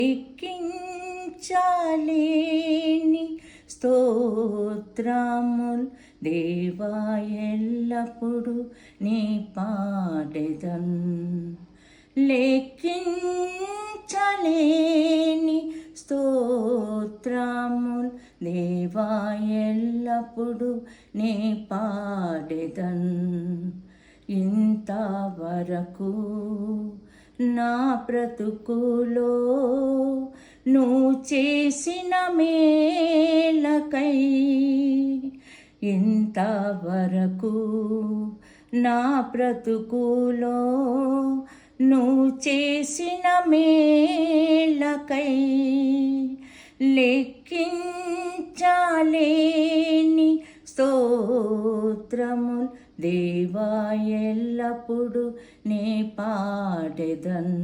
లెక్కించలేని స్తోత్రముల్ దేవా ఎల్లప్పుడు నీ పాడెదన్. లెక్కించలేని స్తోత్రముల్ దేవా ఎల్లప్పుడు నీ పాడెదన్. ఇంతవరకు నా బ్రతుకులో నువ్వు చేసిన మేలకై, ఇంతవరకు నా బ్రతుకులో నువ్వు చేసిన మేలకై లెక్కించలేని స్తోత్రముల్ దేవా ఎల్లప్పుడు నే పాడెదన్.